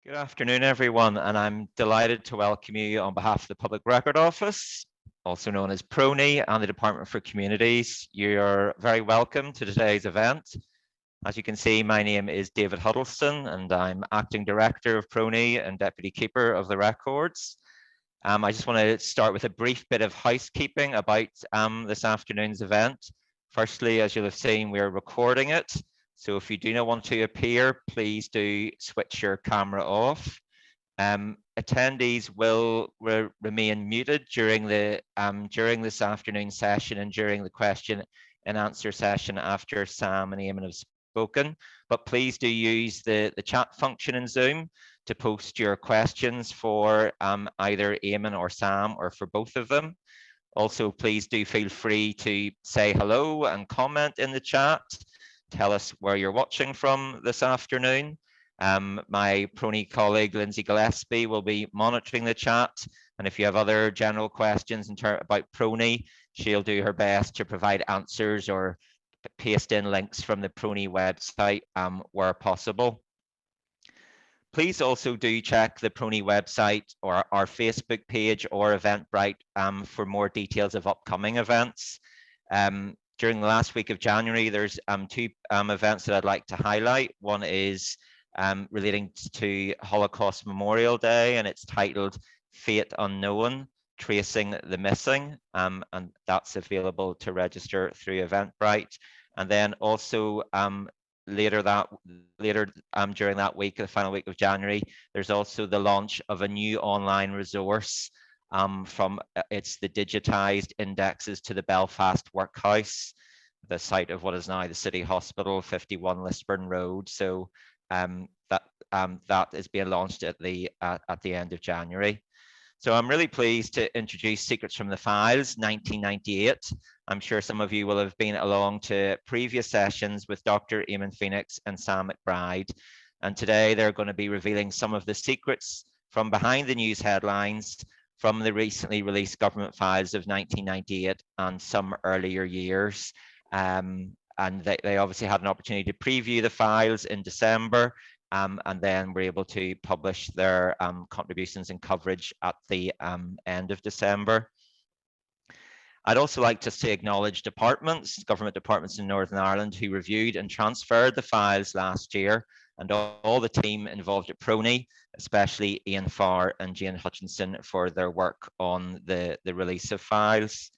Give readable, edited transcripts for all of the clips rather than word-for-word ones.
Good afternoon, everyone, and I'm delighted to welcome you on behalf of the Public Record Office, also known as PRONI, and the Department for Communities. You're very welcome to today's event. As you can see, my name is David Huddleston, and I'm Acting Director of PRONI and Deputy Keeper of the Records. I just want to start with a brief bit of housekeeping about this afternoon's event. Firstly, as you'll have seen, we're recording it. So if you do not want to appear, please do switch your camera off. Attendees will remain muted during this afternoon session and during the question and answer session after Sam and Eamon have spoken. But please do use the chat function in Zoom to post your questions for either Eamon or Sam or for both of them. Also, please do feel free to say hello and comment in the chat. Tell us where you're watching from this afternoon. My Prony colleague, Lindsay Gillespie, will be monitoring the chat. And if you have other general questions about Prony, she'll do her best to provide answers or paste in links from the Prony website where possible. Please also do check the Prony website or our Facebook page or Eventbrite for more details of upcoming events. During the last week of January, there's two events that I'd like to highlight. One is relating to Holocaust Memorial Day, and it's titled Fate Unknown, Tracing the Missing, and that's available to register through Eventbrite. And then also later during that week, the final week of January, there's also the launch of a new online resource it's the digitized indexes to the Belfast Workhouse, the site of what is now the City Hospital, 51 Lisburn Road. So that is being launched at the end of January. So I'm really pleased to introduce Secrets from the Files 1998. I'm sure some of you will have been along to previous sessions with Dr. Eamon Phoenix and Sam McBride. And today they're going to be revealing some of the secrets from behind the news headlines from the recently released government files of 1998 and some earlier years. And they obviously had an opportunity to preview the files in December, and then were able to publish their contributions and coverage at the end of December. I'd also like to acknowledge government departments in Northern Ireland who reviewed and transferred the files last year, and all the team involved at Prony, especially Ian Farr and Jane Hutchinson, for their work on the release of files.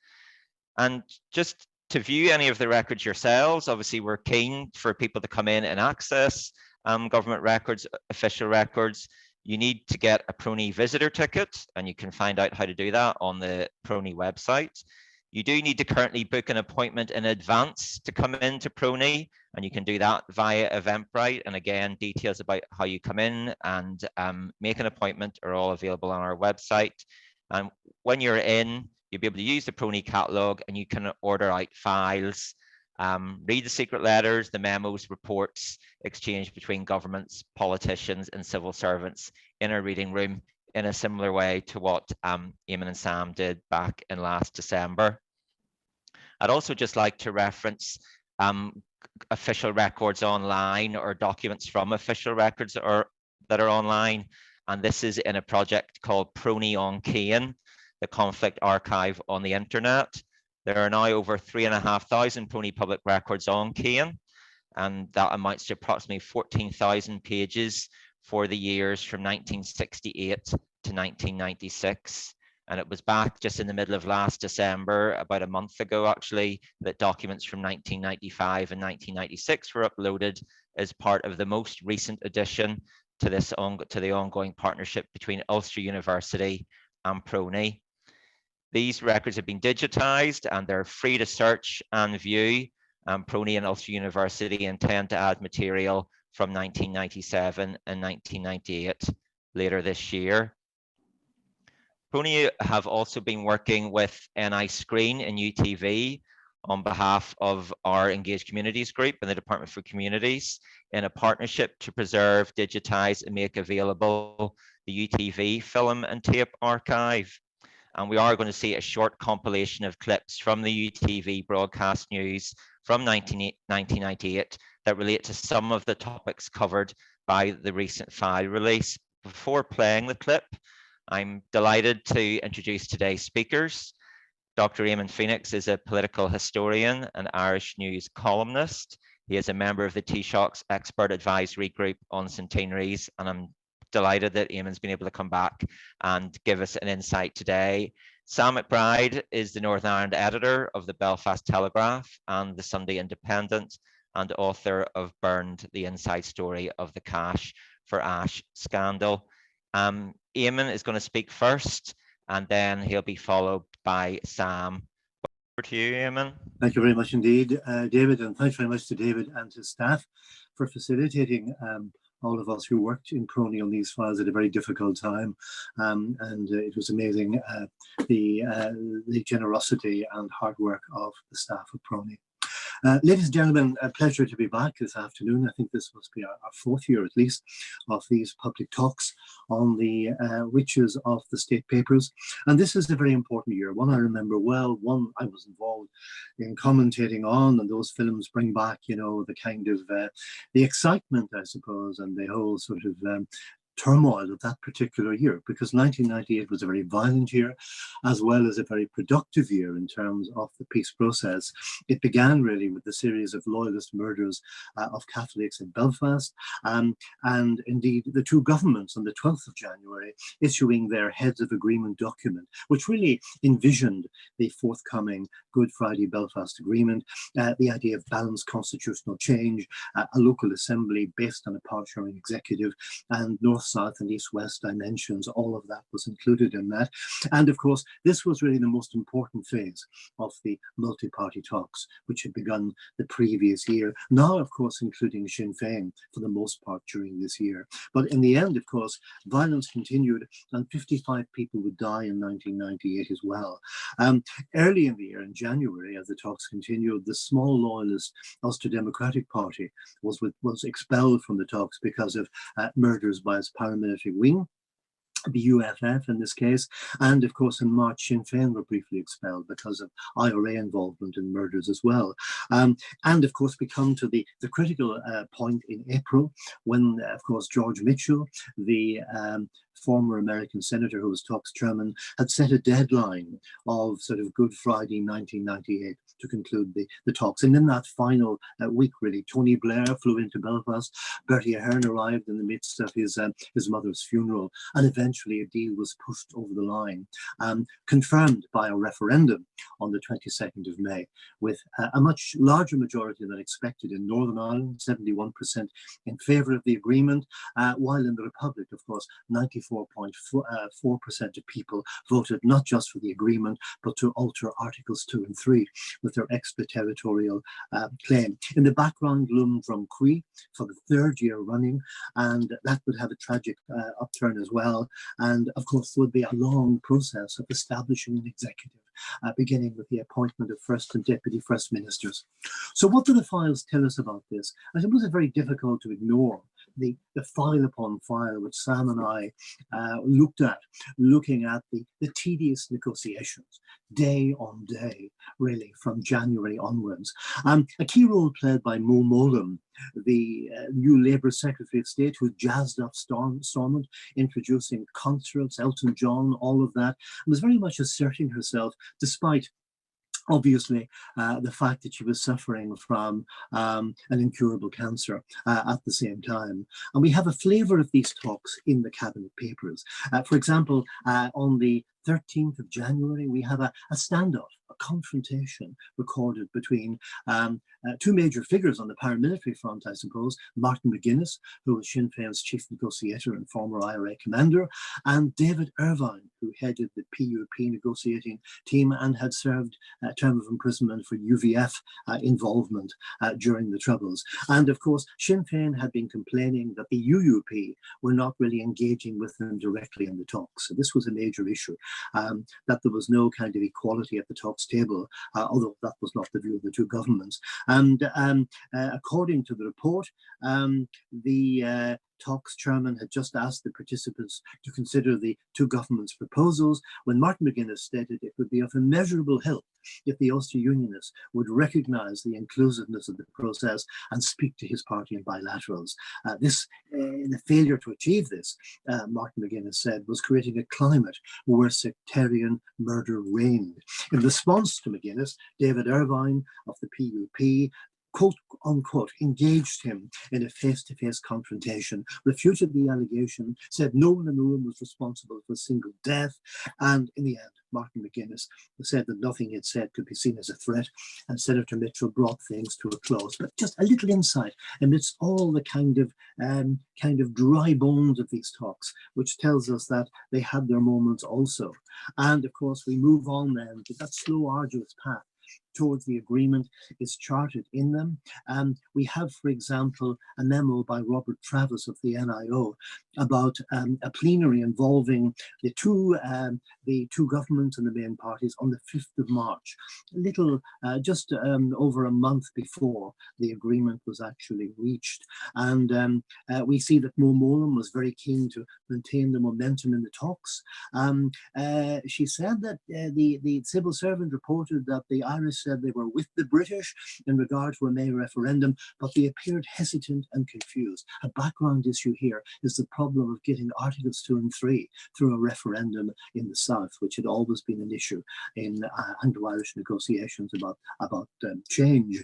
And just to view any of the records yourselves, obviously we're keen for people to come in and access government records, official records. You need to get a Prony visitor ticket, and you can find out how to do that on the Prony website. You do need to currently book an appointment in advance to come into Prony, and you can do that via Eventbrite. And again, details about how you come in and make an appointment are all available on our website. And when you're in, you'll be able to use the Prony catalogue, and you can order out files, read the secret letters, the memos, reports exchanged between governments, politicians, and civil servants in a reading room in a similar way to what Eamon and Sam did back in last December. I'd also just like to reference official records online or documents from official records that are online. And this is in a project called Prony on Cane, the conflict archive on the internet. There are now over 3,500 Prony public records on Cane, and that amounts to approximately 14,000 pages for the years from 1968 to 1996. And it was back just in the middle of last December, about a month ago actually, that documents from 1995 and 1996 were uploaded as part of the most recent addition to the ongoing partnership between Ulster University and Prony. These records have been digitized and they're free to search and view. Prony and Ulster University intend to add material from 1997 and 1998 later this year. Prony have also been working with NI Screen and UTV on behalf of our Engaged Communities Group and the Department for Communities in a partnership to preserve, digitize, and make available the UTV film and tape archive. And we are going to see a short compilation of clips from the UTV broadcast news from 1998 that relate to some of the topics covered by the recent file release. Before playing the clip, I'm delighted to introduce today's speakers. Dr. Eamon Phoenix is a political historian and Irish news columnist. He is a member of the Taoiseach's expert advisory group on Centenaries, and I'm delighted that Eamon's been able to come back and give us an insight today. Sam McBride is the Northern Ireland editor of the Belfast Telegraph and the Sunday Independent, and author of Burned, the Inside Story of the Cash for Ash scandal. Eamon is going to speak first, and then he'll be followed by Sam. Over to you, Eamon. Thank you very much indeed, David, and thanks very much to David and his staff for facilitating all of us who worked in Prony on these files at a very difficult time. And it was amazing, the generosity and hard work of the staff of Prony. Ladies and gentlemen, a pleasure to be back this afternoon. I think this must be our fourth year at least of these public talks on the witches of the state papers. And this is a very important year, one I remember well, one I was involved in commentating on, and those films bring back, you know, the kind of the excitement, I suppose, and the whole sort of turmoil of that particular year, because 1998 was a very violent year as well as a very productive year in terms of the peace process. It began really with the series of loyalist murders of Catholics in Belfast, and indeed the two governments on the 12th of January issuing their heads of agreement document, which really envisioned the forthcoming Good Friday Belfast Agreement, the idea of balanced constitutional change, a local assembly based on a power-sharing executive, and north, south and east, west dimensions. All of that was included in that. And of course, this was really the most important phase of the multi-party talks, which had begun the previous year. Now, of course, including Sinn Féin for the most part during this year. But in the end, of course, violence continued and 55 people would die in 1998 as well. Early in the year, in January, as the talks continued, the small loyalist Ulster Democratic Party was expelled from the talks because of murders by its paramilitary wing, the UFF in this case, and of course in March Sinn Féin were briefly expelled because of IRA involvement in murders as well. And of course we come to the critical point in April when of course George Mitchell, the former American senator who was talks chairman, had set a deadline of sort of Good Friday 1998 to conclude the talks. And in that final week, really, Tony Blair flew into Belfast, Bertie Ahern arrived in the midst of his mother's funeral, and eventually a deal was pushed over the line, confirmed by a referendum on the 22nd of May, with a much larger majority than expected in Northern Ireland, 71% in favour of the agreement, while in the Republic, of course, 94.4% of people voted not just for the agreement, but to alter Articles 2 and 3 with their extraterritorial claim. In the background loomed Drumquee for the third year running, and that would have a tragic upturn as well. And of course, there would be a long process of establishing an executive, beginning with the appointment of first and deputy first ministers. So what do the files tell us about this? I suppose it's very difficult to ignore the file upon file which Sam and I looking at the tedious negotiations, day on day, really, from January onwards. A key role played by Mo Mowlam, the new Labour Secretary of State, who jazzed up Stormont, introducing concerts, Elton John, all of that, and was very much asserting herself despite obviously the fact that she was suffering from an incurable cancer at the same time. And we have a flavour of these talks in the cabinet papers. For example, on the 13th of January, we have a standoff, a confrontation recorded between two major figures on the paramilitary front, I suppose, Martin McGuinness, who was Sinn Féin's chief negotiator and former IRA commander, and David Irvine, who headed the PUP negotiating team and had served a term of imprisonment for UVF involvement during the Troubles. And of course, Sinn Féin had been complaining that the UUP were not really engaging with them directly in the talks. So this was a major issue, that there was no kind of equality at the talks table, although that was not the view of the two governments. And according to the report, the talks chairman had just asked the participants to consider the two governments' proposals when Martin McGuinness stated it would be of immeasurable help if the Ulster Unionists would recognise the inclusiveness of the process and speak to his party in bilaterals. The failure to achieve this, Martin McGuinness said, was creating a climate where sectarian murder reigned. In response to McGuinness, David Irvine of the PUP, quote unquote, engaged him in a face-to-face confrontation, refuted the allegation, said no one in the room was responsible for a single death, and in the end, Martin McGuinness said that nothing he had said could be seen as a threat, and Senator Mitchell brought things to a close. But just a little insight amidst all the kind of dry bones of these talks, which tells us that they had their moments also. And of course, we move on then to that slow, arduous path towards the agreement is charted in them. We have, for example, a memo by Robert Travis of the NIO about a plenary involving the two governments and the main parties on the 5th of March, just over a month before the agreement was actually reached. And we see that Mo Mowlam was very keen to maintain the momentum in the talks. She said that the civil servant reported that the Irish said they were with the British in regard to a May referendum, but they appeared hesitant and confused. A background issue here is the problem of getting Articles 2 and 3 through a referendum in the South, which had always been an issue in Anglo-Irish negotiations about change.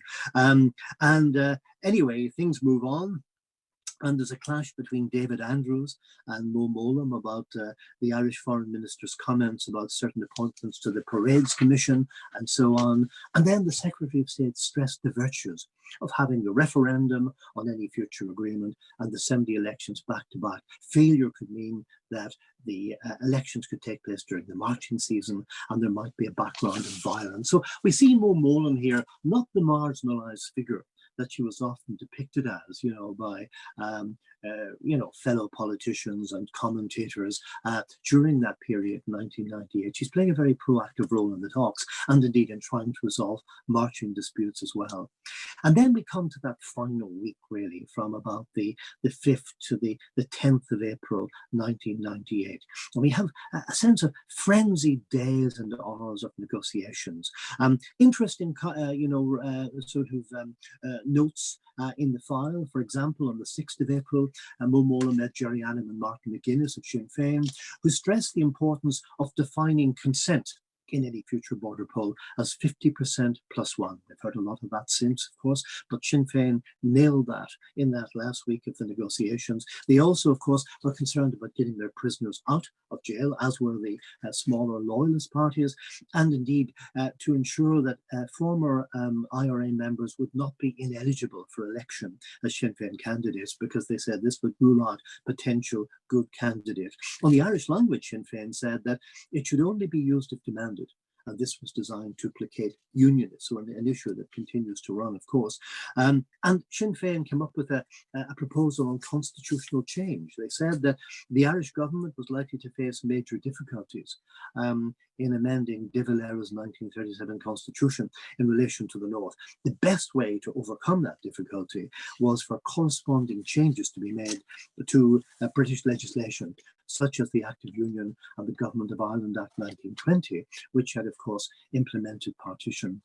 Anyway, things move on. And there's a clash between David Andrews and Mo Mowlam about the Irish Foreign Minister's comments about certain appointments to the Parades Commission and so on. And then the Secretary of State stressed the virtues of having the referendum on any future agreement and the 70 elections back to back. Failure could mean that the elections could take place during the marching season and there might be a background of violence. So we see Mo Mowlam here, not the marginalised figure that she was often depicted as, by, fellow politicians and commentators during that period, 1998. She's playing a very proactive role in the talks and indeed in trying to resolve marching disputes as well. And then we come to that final week, really, from about the 5th to the 10th of April, 1998. And we have a sense of frenzied days and hours of negotiations. Interesting, notes in the file. For example, on the 6th of April, Mo Mowlam met Jerry Annan and Martin McGuinness of Sinn Féin, who stressed the importance of defining consent in any future border poll as 50% plus one. We've heard a lot of that since, of course, but Sinn Féin nailed that in that last week of the negotiations. They also, of course, were concerned about getting their prisoners out of jail, as were the smaller loyalist parties, and indeed to ensure that former IRA members would not be ineligible for election as Sinn Féin candidates, because they said this would rule out potential good candidates. On the Irish language, Sinn Féin said that it should only be used if demanded. And this was designed to placate unionists, so an issue that continues to run, of course. And Sinn Féin came up with a proposal on constitutional change. They said that the Irish government was likely to face major difficulties in amending De Valera's 1937 constitution in relation to the North. The best way to overcome that difficulty was for corresponding changes to be made to British legislation, such as the Act of Union and the Government of Ireland Act 1920, which had, of course, implemented partition.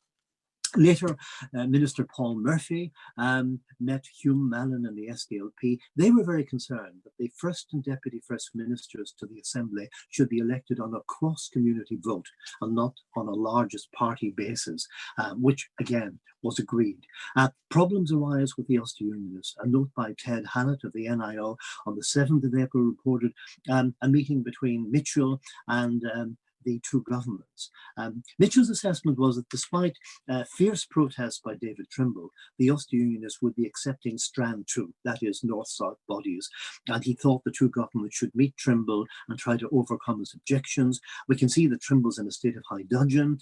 Later, Minister Paul Murphy met Hume Mallon and the SDLP. They were very concerned that the first and deputy first ministers to the Assembly should be elected on a cross-community vote and not on a largest party basis, which again was agreed. Problems arise with the Ulster Unionists. A note by Ted Hannett of the NIO on the 7th of April reported a meeting between Mitchell and the two governments. Mitchell's assessment was that despite fierce protests by David Trimble, the Ulster Unionists would be accepting Strand 2, that is North-South bodies, and he thought the two governments should meet Trimble and try to overcome his objections. We can see that Trimble's in a state of high dudgeon.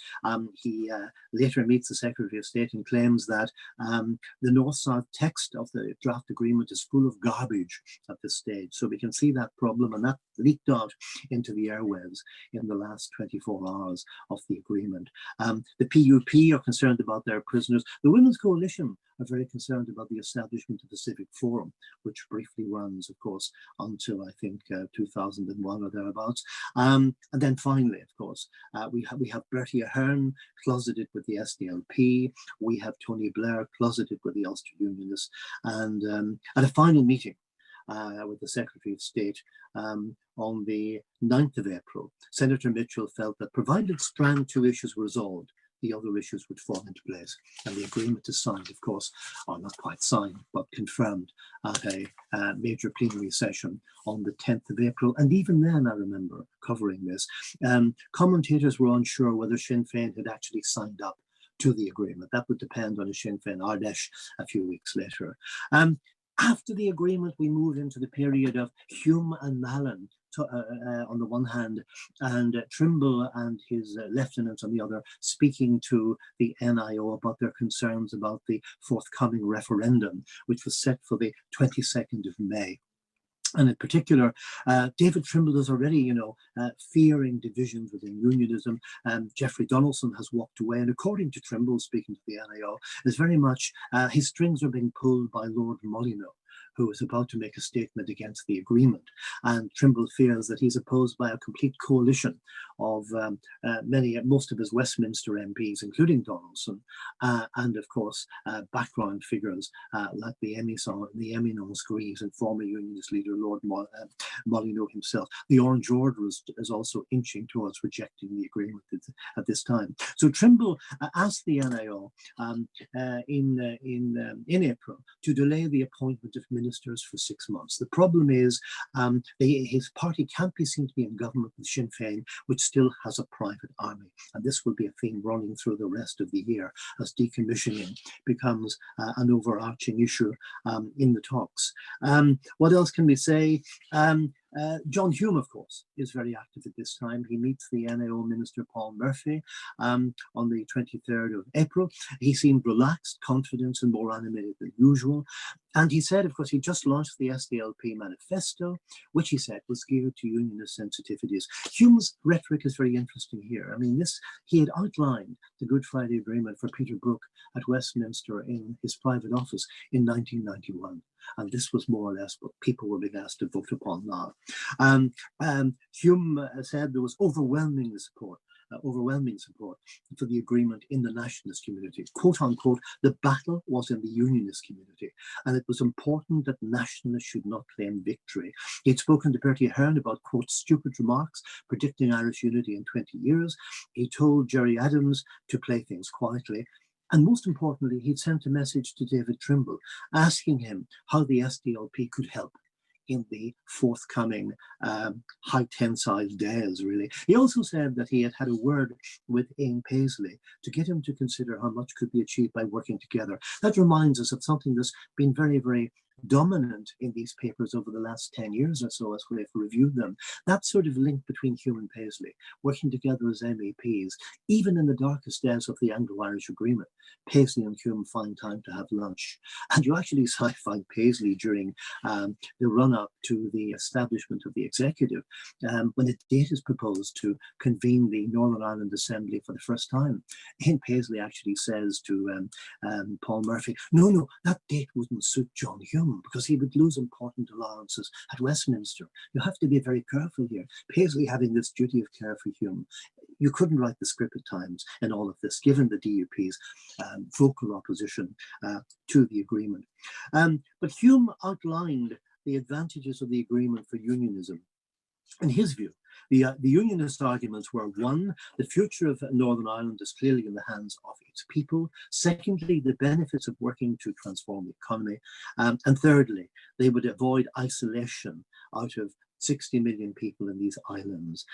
He later meets the Secretary of State and claims that the North-South text of the draft agreement is full of garbage at this stage. So we can see that problem, and that leaked out into the airwaves in the last last 24 hours of the agreement. The PUP are concerned about their prisoners. The Women's Coalition are very concerned about the establishment of the Civic Forum, which briefly runs, of course, until I think 2001 or thereabouts. And then finally, of course, we have Bertie Ahern closeted with the SDLP. We have Tony Blair closeted with the Ulster Unionists. And at a final meeting with the Secretary of State on the 9th of April, Senator Mitchell felt that provided strand 2 issues were resolved, the other issues would fall into place. And the agreement is signed, of course, or not quite signed, but confirmed at a major plenary session on the 10th of April. And even then, I remember covering this, commentators were unsure whether Sinn Féin had actually signed up to the agreement. That would depend on a Sinn Féin Ardèche a few weeks later. After the agreement, we move into the period of Hume and Mallon on the one hand, and Trimble and his lieutenant on the other, speaking to the NIO about their concerns about the forthcoming referendum, which was set for the 22nd of May. And in particular, David Trimble is already, fearing divisions within unionism. Geoffrey Donaldson has walked away, and according to Trimble, speaking to the NIO, is very much his strings are being pulled by Lord Molyneux, who is about to make a statement against the agreement. And Trimble fears that he's opposed by a complete coalition of most of his Westminster MPs, including Donaldson, and of course, background figures like the Eminence Grise and former Unionist leader Lord Molyneux himself. The Orange Order is also inching towards rejecting the agreement at this time. So Trimble asked the NIO in April to delay the appointment of ministers for 6 months. The problem is his party can't be seen to be in government with Sinn Féin, which still has a private army. And this will be a theme running through the rest of the year as decommissioning becomes an overarching issue in the talks. What else can we say? John Hume, of course, is very active at this time. He meets the NAO Minister Paul Murphy on the 23rd of April. He seemed relaxed, confident, and more animated than usual. And he said, of course, he just launched the SDLP manifesto, which he said was geared to unionist sensitivities. Hume's rhetoric is very interesting here. I mean, he had outlined the Good Friday Agreement for Peter Brook at Westminster in his private office in 1991. And this was more or less what people were being asked to vote upon now. Hume said there was overwhelming support for the agreement in the nationalist community. Quote unquote, the battle was in the unionist community, and it was important that nationalists should not claim victory. He'd spoken to Bertie Ahern about, quote, stupid remarks predicting Irish unity in 20 years. He told Gerry Adams to play things quietly. And most importantly, he'd sent a message to David Trimble asking him how the SDLP could help in the forthcoming high tensile days, really. He also said that he had had a word with Eamon Paisley to get him to consider how much could be achieved by working together. That reminds us of something that's been very, very dominant in these papers over the last 10 years or so as we've reviewed them. That sort of link between Hume and Paisley, working together as MEPs, even in the darkest days of the Anglo-Irish Agreement, Paisley and Hume find time to have lunch. And you actually find Paisley during the run-up to the establishment of the executive, when a date is proposed to convene the Northern Ireland Assembly for the first time. Eamon Paisley actually says to Paul Murphy, no, that date wouldn't suit John Hume, because he would lose important allowances at Westminster. You have to be very careful here. Paisley having this duty of care for Hume. You couldn't write the script at times in all of this, given the DUP's vocal opposition to the agreement. But Hume outlined the advantages of the agreement for unionism. In his view, the unionist arguments were: one, the future of Northern Ireland is clearly in the hands of its people; secondly, the benefits of working to transform the economy; and thirdly, they would avoid isolation out of 60 million people in these islands.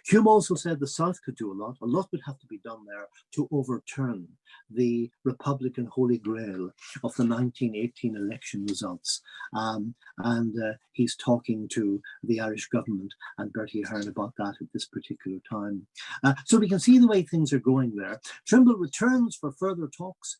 Hume also said the South could do a lot. A lot would have to be done there to overturn the Republican Holy Grail of the 1918 election results. He's talking to the Irish government and Bertie Ahern about that at this particular time. So we can see the way things are going there. Trimble returns for further talks.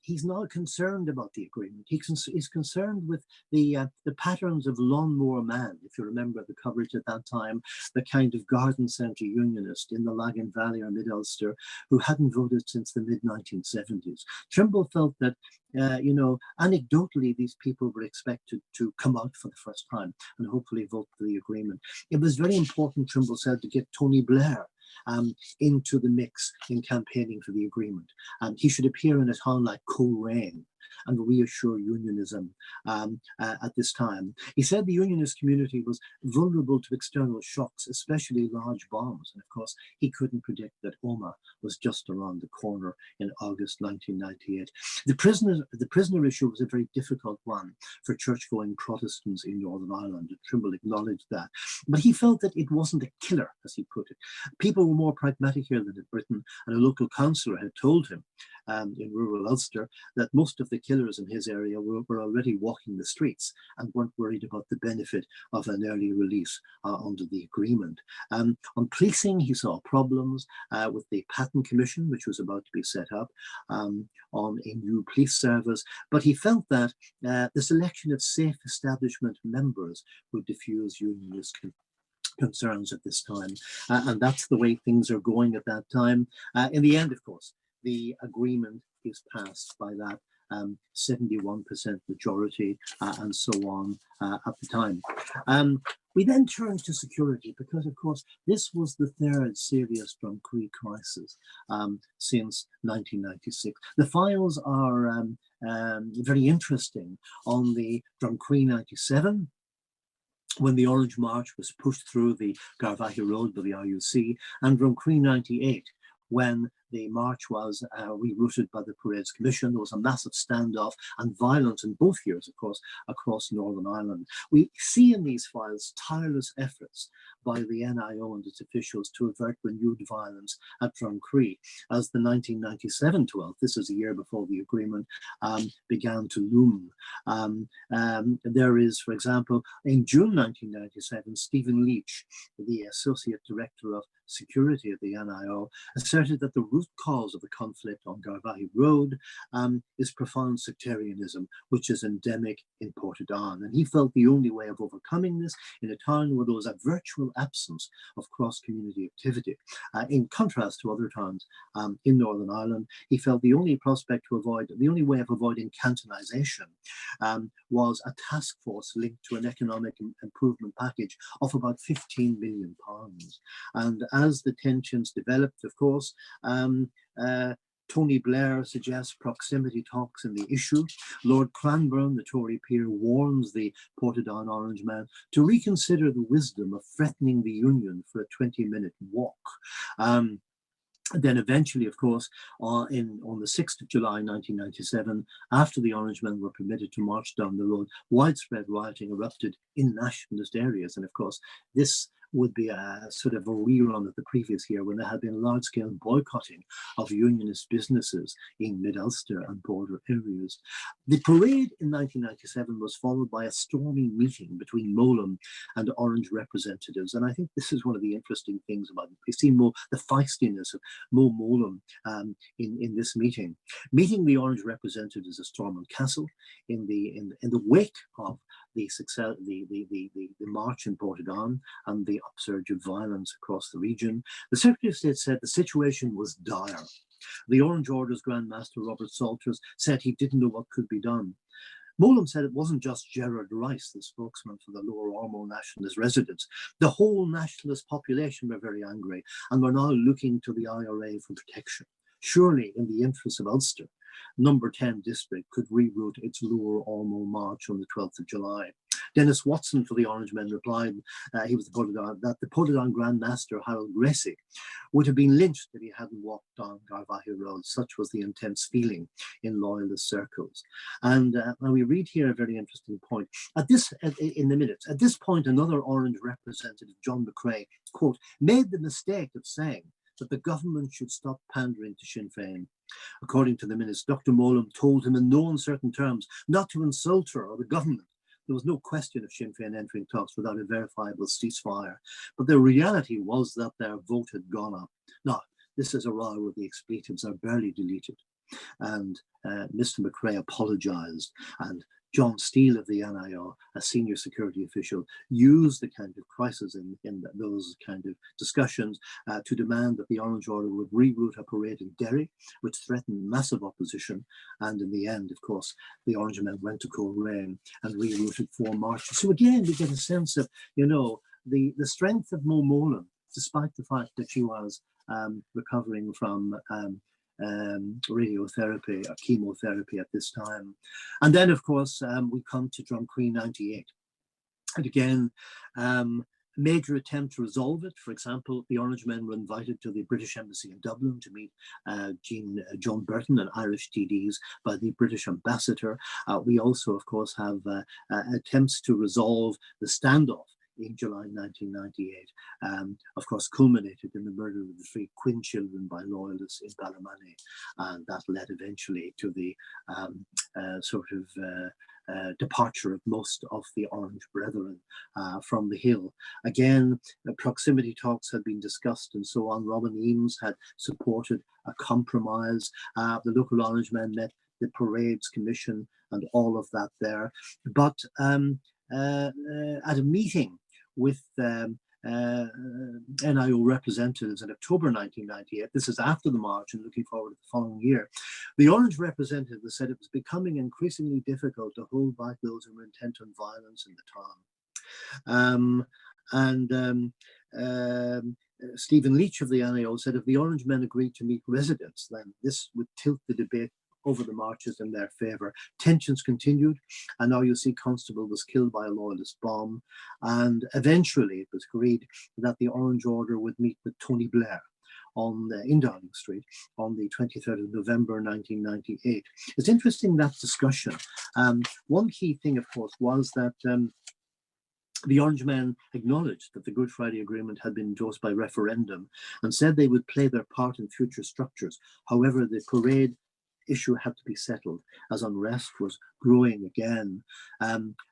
He's now concerned about the agreement. He's concerned with the patterns of lawnmower man, if you remember the coverage at that time, the kind of garden centre unionist in the Lagan Valley or Mid-Ulster who hadn't voted since the mid-1970s. Trimble felt that, anecdotally, these people were expected to come out for the first time and hopefully vote for the agreement. It was very important, Trimble said, to get Tony Blair into the mix in campaigning for the agreement. He should appear in a town like Coleraine and reassure unionism at this time. He said the unionist community was vulnerable to external shocks, especially large bombs. And of course, he couldn't predict that Omagh was just around the corner in August 1998. The prisoner issue was a very difficult one for church-going Protestants in Northern Ireland. Trimble acknowledged that. But he felt that it wasn't a killer, as he put it. People were more pragmatic here than in Britain, and a local councillor had told him in rural Ulster that most of the killers in his area were already walking the streets and weren't worried about the benefit of an early release under the agreement. On policing, he saw problems with the Patent Commission, which was about to be set up on a new police service, but he felt that the selection of safe establishment members would diffuse unionist concerns at this time. And that's the way things are going at that time. In the end, of course, the agreement is passed by that 71% majority and so on at the time. We then turn to security because, of course, this was the third serious Drumcree crisis since 1996. The files are very interesting on the Drumcree 97, when the Orange March was pushed through the Garvaghey Road by the RUC, and Drumcree 98, when the march was rerouted by the Parades Commission. There was a massive standoff and violence in both years, of course, across Northern Ireland. We see in these files tireless efforts by the NIO and its officials to avert renewed violence at Drumcree as the 1997 12th, this is a year before the agreement, began to loom. There is, for example, in June 1997, Stephen Leach, the Associate Director of Security at the NIO, asserted that the root cause of the conflict on Garvaghey Road is profound sectarianism, which is endemic in Portadown. And he felt the only way of overcoming this in a town where there was a virtual absence of cross-community activity. In contrast to other towns in Northern Ireland, he felt the only way of avoiding cantonization was a task force linked to an economic improvement package of about £15 million. And as the tensions developed, of course, Tony Blair suggests proximity talks in the issue. Lord Cranbourne, the Tory peer, warns the Portadown Orange man to reconsider the wisdom of threatening the union for a 20-minute walk. Then eventually, of course, on the 6th of July 1997, after the Orangemen were permitted to march down the road, widespread rioting erupted in nationalist areas. And of course, this would be a sort of a rerun of the previous year when there had been large-scale boycotting of unionist businesses in Mid-Ulster and border areas. The parade in 1997 was followed by a stormy meeting between Molam and Orange representatives. And I think this is one of the interesting things about it. We see the feistiness of Mo Molam in this meeting. Meeting the Orange representatives at Stormont Castle in the wake of the march in Portadown and the upsurge of violence across the region, the Secretary of State said the situation was dire. The Orange Order's Grand Master Robert Salters said he didn't know what could be done. Molam said it wasn't just Gerard Rice, the spokesman for the Lower Ormeau nationalist residents. The whole nationalist population were very angry and were now looking to the IRA for protection. Surely, in the interests of Ulster, Number 10 district could reroute its Lower Ormeau march on the 12th of July. Dennis Watson for the Orange Men replied that the Portadown Grand Master Harold Gracie would have been lynched if he hadn't walked down Garvaghey Road. Such was the intense feeling in loyalist circles. And we read here a very interesting point. In the minutes, at this point, another Orange representative, John McCrae, quote, made the mistake of saying that the government should stop pandering to Sinn Féin. According to the minutes, Dr. Molam told him in no uncertain terms not to insult her or the government. There was no question of Sinn Féin entering talks without a verifiable ceasefire. But the reality was that their vote had gone up. Now, this is a row where the expletives are barely deleted. And Mr. McCrae apologised and John Steele of the NIO, a senior security official, used the kind of crisis in those kind of discussions to demand that the Orange Order would reroute a parade in Derry, which threatened massive opposition. And in the end, of course, the Orange men went to Coleraine and rerouted 4 marches. So again, we get a sense of, you know, the strength of Mo Mowlam, despite the fact that she was recovering from radiotherapy or chemotherapy at this time. And then, of course, we come to Drumcree 98. And again, major attempt to resolve it. For example, the Orange men were invited to the British Embassy in Dublin to meet Joan Burton and Irish TDs by the British ambassador. We also, of course, have attempts to resolve the standoff in July 1998, of course, culminated in the murder of the 3 Quinn children by loyalists in Ballymoney, and that led eventually to the departure of most of the Orange Brethren from the Hill. Again, proximity talks had been discussed and so on. Robin Eames had supported a compromise. The local Orange men met the Parades Commission and all of that there. But at a meeting with NIO representatives in October 1998, this is after the march and looking forward to the following year, the Orange representatives said it was becoming increasingly difficult to hold back those who were intent on violence in the town. Stephen Leach of the NIO said if the Orange men agreed to meet residents, then this would tilt the debate over the marches in their favour. Tensions continued, and now you see Constable was killed by a loyalist bomb. And eventually it was agreed that the Orange Order would meet with Tony Blair in Downing Street on the 23rd of November 1998. It's interesting, that discussion. One key thing, of course, was that the Orange men acknowledged that the Good Friday Agreement had been endorsed by referendum and said they would play their part in future structures. However, the parade issue had to be settled as unrest was growing again.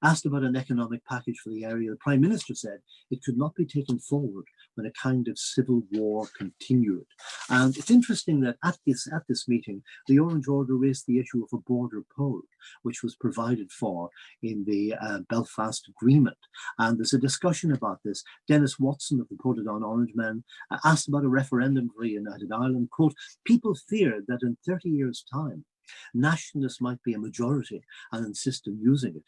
Asked about an economic package for the area, the Prime Minister said it could not be taken forward when a kind of civil war continued. And it's interesting that at this meeting, the Orange Order raised the issue of a border poll, which was provided for in the Belfast Agreement. And there's a discussion about this. Dennis Watson of the Portadown Orange men asked about a referendum for a United Ireland. Quote, people feared that in 30 years' time, nationalists might be a majority and insist on using it.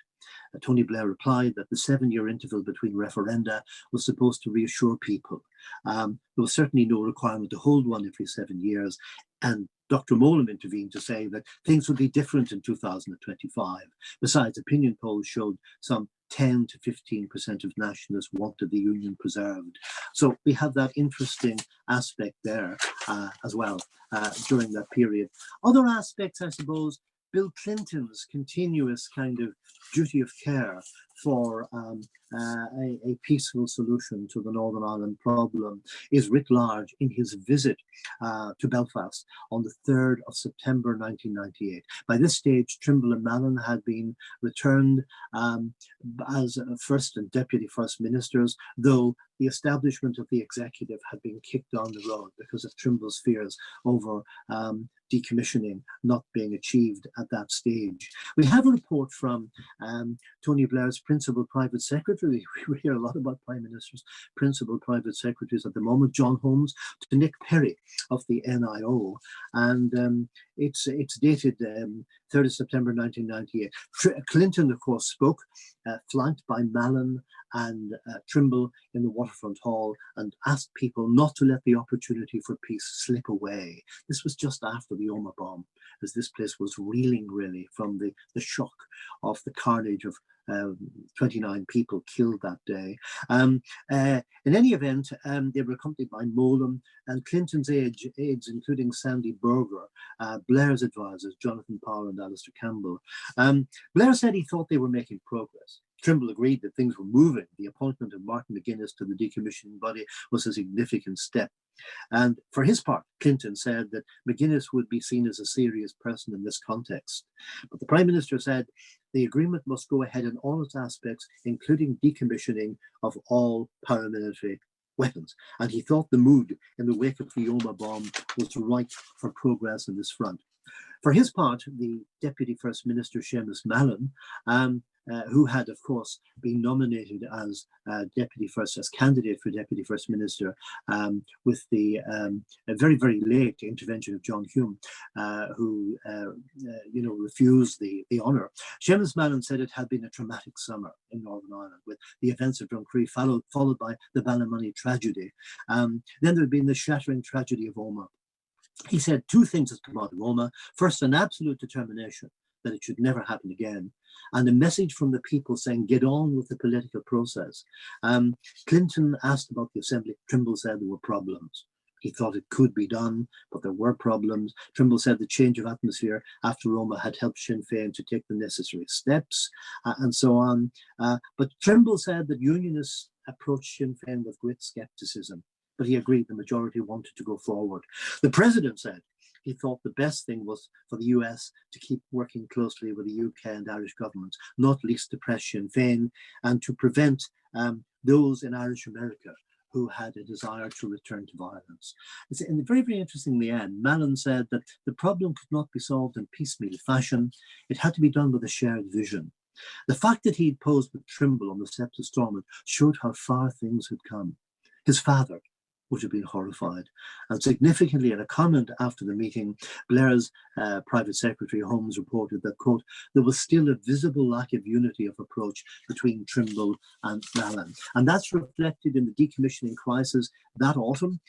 Tony Blair replied that the 7-year interval between referenda was supposed to reassure people. There was certainly no requirement to hold one every 7 years. And Dr. Mowlam intervened to say that things would be different in 2025. Besides, opinion polls showed some 10 to 15% of nationalists wanted the union preserved. So we have that interesting aspect there as well during that period. Other aspects, I suppose, Bill Clinton's continuous kind of duty of care for a peaceful solution to the Northern Ireland problem is writ large in his visit to Belfast on the 3rd of September 1998. By this stage, Trimble and Mallon had been returned as first and deputy first ministers, though the establishment of the executive had been kicked down the road because of Trimble's fears over decommissioning not being achieved at that stage. We have a report from Tony Blair's principal private secretary. We hear a lot about prime ministers' principal private secretaries at the moment, John Holmes, to Nick Perry of the NIO. And it's dated 3rd of September 1998. Clinton, of course, spoke, flanked by Mallon and Trimble in the Waterfront Hall, and asked people not to let the opportunity for peace slip away. This was just after the Omagh bomb, as this place was reeling really from the shock of the carnage of 29 people killed that day. In any event, they were accompanied by Mowlam and Clinton's aides, including Sandy Berger, Blair's advisors, Jonathan Power and Alistair Campbell. Blair said he thought they were making progress. Trimble agreed that things were moving. The appointment of Martin McGuinness to the decommissioning body was a significant step. And for his part, Clinton said that McGuinness would be seen as a serious person in this context. But the Prime Minister said the agreement must go ahead in all its aspects, including decommissioning of all paramilitary weapons. And he thought the mood in the wake of the Omagh bomb was ripe for progress on this front. For his part, the Deputy First Minister, Seamus Mallon, who had, of course, been nominated as as candidate for Deputy First Minister with the very, very late intervention of John Hume, who, refused the honour. Seamus Mallon said it had been a traumatic summer in Northern Ireland, with the events of Dunkree followed by the Ballymoney tragedy. Then there had been the shattering tragedy of Omagh. He said two things had come out of Omagh. First, an absolute determination that it should never happen again, and a message from the people saying, get on with the political process. Clinton asked about the Assembly. Trimble said there were problems. He thought it could be done, but there were problems. Trimble said the change of atmosphere after Omagh had helped Sinn Féin to take the necessary steps, and so on. But Trimble said that unionists approached Sinn Féin with great scepticism, but he agreed the majority wanted to go forward. The president said he thought the best thing was for the US to keep working closely with the UK and Irish governments, not least to press Sinn Féin and to prevent those in Irish America who had a desire to return to violence. It's very, very interesting in the end. Mallon said that the problem could not be solved in piecemeal fashion. It had to be done with a shared vision. The fact that he'd posed with Trimble on the steps of Stormont showed how far things had come. His father would have been horrified. And significantly, in a comment after the meeting, Blair's private secretary, Holmes, reported that, quote, there was still a visible lack of unity of approach between Trimble and Mallon. And that's reflected in the decommissioning crisis that autumn.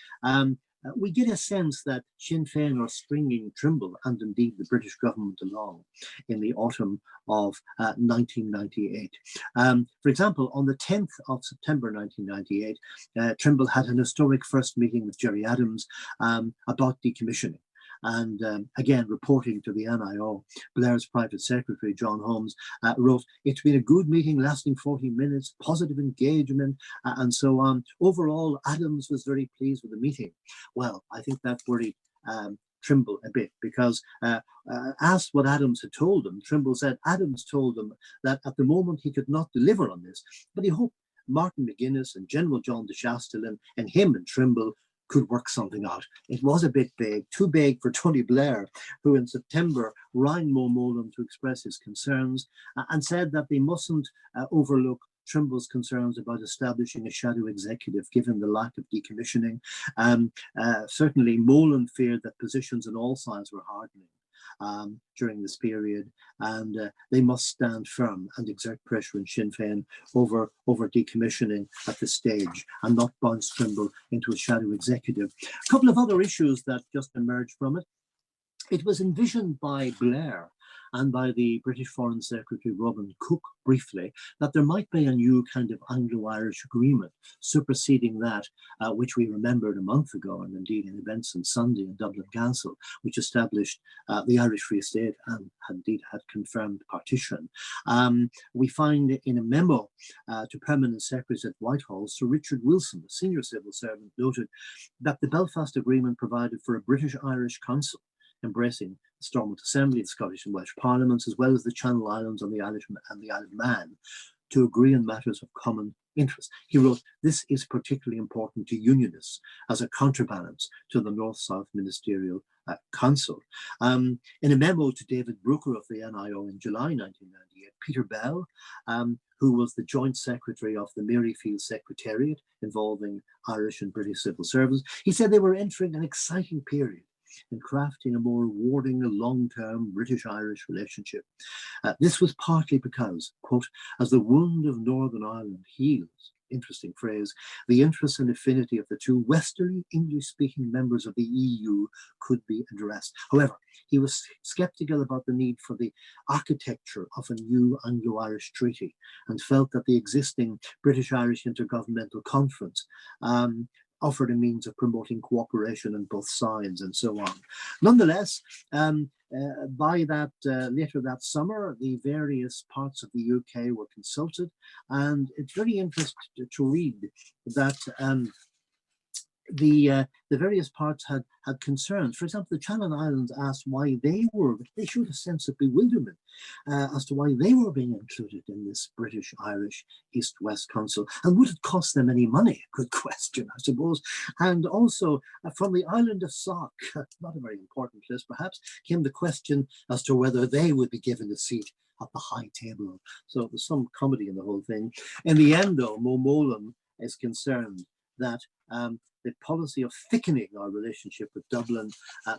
We get a sense that Sinn Féin are stringing Trimble and indeed the British government along in the autumn of 1998. For example, on the 10th of September 1998, Trimble had an historic first meeting with Gerry Adams about decommissioning. And again, reporting to the NIO, Blair's private secretary, John Holmes, wrote, it's been a good meeting lasting 40 minutes, positive engagement, and so on. Overall, Adams was very pleased with the meeting. Well, I think that worried Trimble a bit, because asked what Adams had told him, Trimble said Adams told him that at the moment he could not deliver on this, but he hoped Martin McGuinness and General John de Chastel and him and Trimble could work something out. It was a bit big, too big for Tony Blair, who in September rang Mo Mowlam to express his concerns and said that they mustn't overlook Trimble's concerns about establishing a shadow executive given the lack of decommissioning. Certainly Mowlam feared that positions on all sides were hardening during this period, and they must stand firm and exert pressure in Sinn Féin over decommissioning at this stage and not bounce Trimble into a shadow executive. A couple of other issues that just emerged from it. It was envisioned by Blair and by the British Foreign Secretary Robin Cook briefly that there might be a new kind of Anglo-Irish agreement superseding that which we remembered a month ago, and indeed in events on Sunday in Dublin Castle, which established the Irish Free State and indeed had confirmed partition. We find in a memo to permanent secretaries at Whitehall, Sir Richard Wilson, a senior civil servant, noted that the Belfast Agreement provided for a British-Irish Council embracing the Stormont Assembly, the Scottish and Welsh Parliaments, as well as the Channel Islands and the Isle of Man, to agree on matters of common interest. He wrote, this is particularly important to unionists as a counterbalance to the North-South Ministerial Council. In a memo to David Brooker of the NIO in July 1998, Peter Bell, who was the Joint Secretary of the Maryfield Secretariat involving Irish and British civil service, he said they were entering an exciting period in crafting a more rewarding long-term British-Irish relationship. This was partly because, quote, as the wound of Northern Ireland heals, interesting phrase, the interest and affinity of the two westerly English-speaking members of the EU could be addressed. However, he was sceptical about the need for the architecture of a new Anglo-Irish treaty and felt that the existing British-Irish Intergovernmental Conference offered a means of promoting cooperation on both sides and so on. Nonetheless, by that later that summer, the various parts of the UK were consulted, and it's very interesting to read that the various parts had concerns. For example, the Channel Islands asked why they showed a sense of bewilderment as to why they were being included in this British-Irish East-West Council, and would it cost them any money? Good question, I suppose. And also from the island of Sark, not a very important place perhaps, came the question as to whether they would be given a seat at the high table. So there's some comedy in the whole thing. In the end, though, Mo Mowlam is concerned that the policy of thickening our relationship with Dublin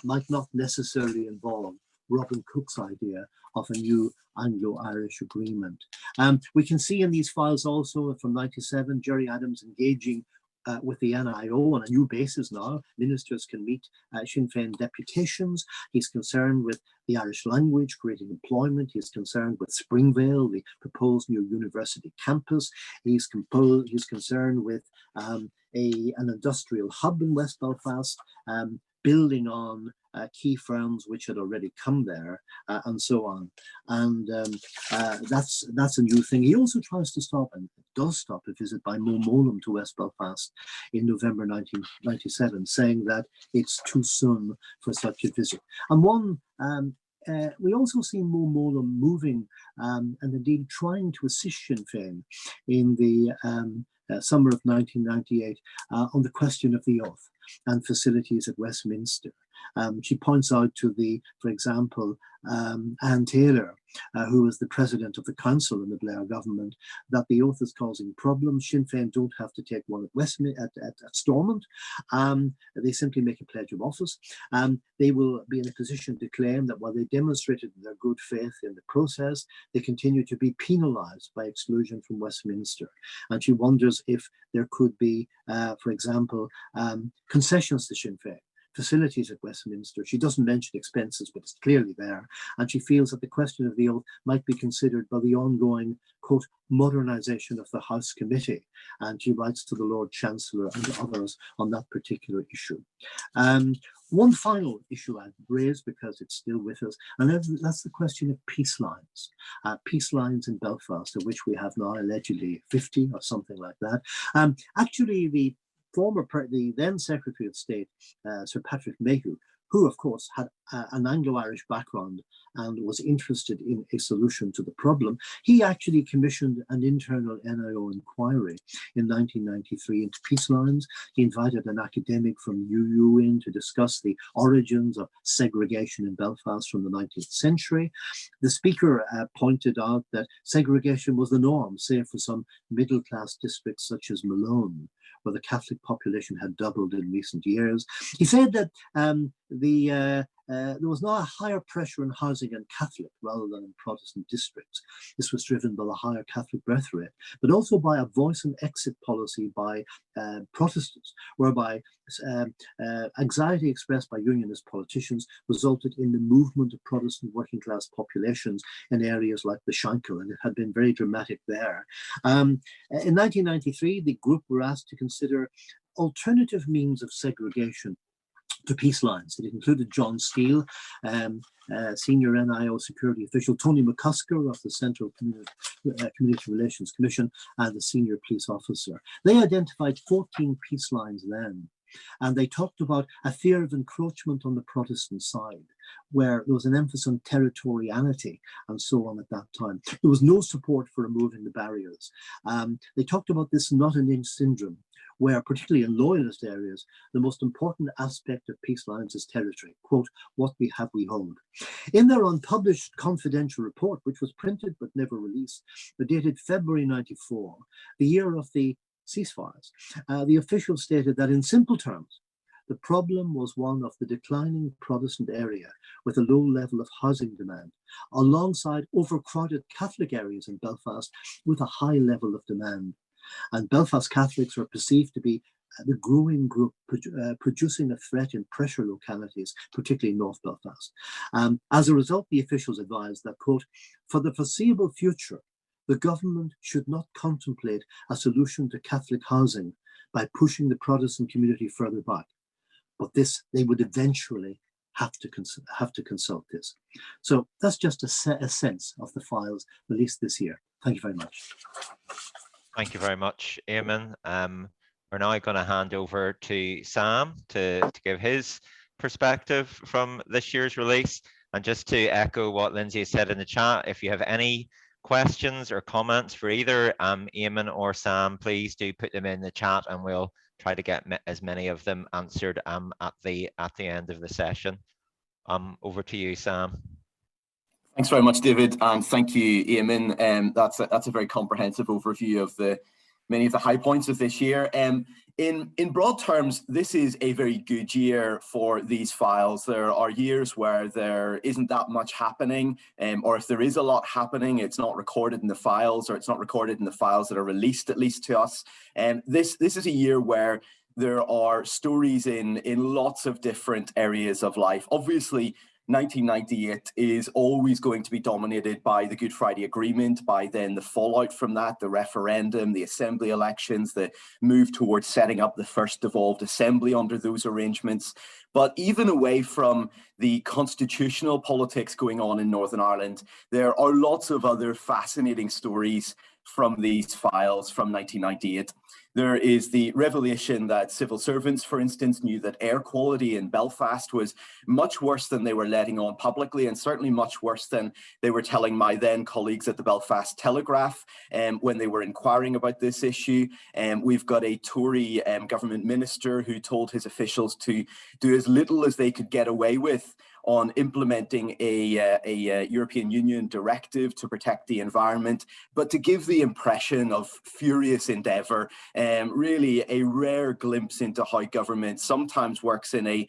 might not necessarily involve Robin Cook's idea of a new Anglo-Irish agreement. We can see in these files also from '97, Gerry Adams engaging with the NIO on a new basis now. Ministers can meet Sinn Féin deputations. He's concerned with the Irish language, creating employment. He's concerned with Springvale, the proposed new university campus. He's concerned with an industrial hub in West Belfast, building on key firms which had already come there, and so on. And that's a new thing. He also tries to stop, and does stop, a visit by Mo Mowlam to West Belfast in November 1997, saying that it's too soon for such a visit. And we also see Mo Mowlam moving and indeed trying to assist Sinn Féin in the summer of 1998 on the question of the oath and facilities at Westminster. She points out to for example, Anne Taylor, who was the president of the council in the Blair government, that the oath is causing problems. Sinn Féin don't have to take one at Stormont. They simply make a pledge of office. They will be in a position to claim that while they demonstrated their good faith in the process, they continue to be penalised by exclusion from Westminster. And she wonders if there could be, for example, concessions to Sinn Féin. Facilities at Westminster. She doesn't mention expenses, but it's clearly there. And she feels that the question of the oath might be considered by the ongoing, quote, modernisation of the House Committee. And she writes to the Lord Chancellor and others on that particular issue. One final issue I've raised because it's still with us, and that's the question of peace lines. Peace lines in Belfast, of which we have now allegedly 50 or something like that. Actually, the then Secretary of State, Sir Patrick Mayhew, who of course had an Anglo-Irish background and was interested in a solution to the problem, he actually commissioned an internal NIO inquiry in 1993 into peace lines. He invited an academic from UU in to discuss the origins of segregation in Belfast from the 19th century. The speaker pointed out that segregation was the norm, save for some middle-class districts such as Malone, where the Catholic population had doubled in recent years. He said that there was now a higher pressure on housing in Catholic rather than in Protestant districts. This was driven by the higher Catholic birth rate, but also by a voice and exit policy by Protestants, whereby anxiety expressed by unionist politicians resulted in the movement of Protestant working class populations in areas like the Shankill, and it had been very dramatic there. In 1993, the group were asked to consider alternative means of segregation to peace lines. It included John Steele, senior NIO security official, Tony McCusker of the Central Community Relations Commission, and the senior police officer. They identified 14 peace lines then, and they talked about a fear of encroachment on the Protestant side, where there was an emphasis on territoriality and so on at that time. There was no support for removing the barriers. They talked about this not-an-inch syndrome, where particularly in loyalist areas, the most important aspect of peace lines is territory. Quote, what we have, we hold. In their unpublished confidential report, which was printed but never released, but dated February 94, the year of the ceasefires, the officials stated that in simple terms, the problem was one of the declining Protestant area with a low level of housing demand, alongside overcrowded Catholic areas in Belfast with a high level of demand. And Belfast Catholics were perceived to be the growing group producing a threat in pressure localities, particularly North Belfast. As a result, the officials advised that, quote, for the foreseeable future, the government should not contemplate a solution to Catholic housing by pushing the Protestant community further back. But this, they would eventually have to consult this. So that's just a sense of the files released this year. Thank you very much. Thank you very much, Eamon. we're now going to hand over to Sam to give his perspective from this year's release. And just to echo what Lindsay said in the chat, if you have any questions or comments for either Eamon or Sam, please do put them in the chat and we'll try to get as many of them answered at the end of the session. Over to you, Sam. Thanks very much, David, and thank you, Eamon. That's a very comprehensive overview of many of the high points of this year. In broad terms, this is a very good year for these files. There are years where there isn't that much happening, or if there is a lot happening, it's not recorded in the files, or it's not recorded in the files that are released, at least to us. This is a year where there are stories in lots of different areas of life. Obviously, 1998 is always going to be dominated by the Good Friday Agreement, by then the fallout from that, the referendum, the assembly elections, the move towards setting up the first devolved assembly under those arrangements. But even away from the constitutional politics going on in Northern Ireland, there are lots of other fascinating stories from these files from 1998. There is the revelation that civil servants, for instance, knew that air quality in Belfast was much worse than they were letting on publicly, and certainly much worse than they were telling my then colleagues at the Belfast Telegraph when they were inquiring about this issue. We've got a Tory government minister who told his officials to do as little as they could get away with on implementing a European Union directive to protect the environment, but to give the impression of furious endeavour, really a rare glimpse into how government sometimes works in a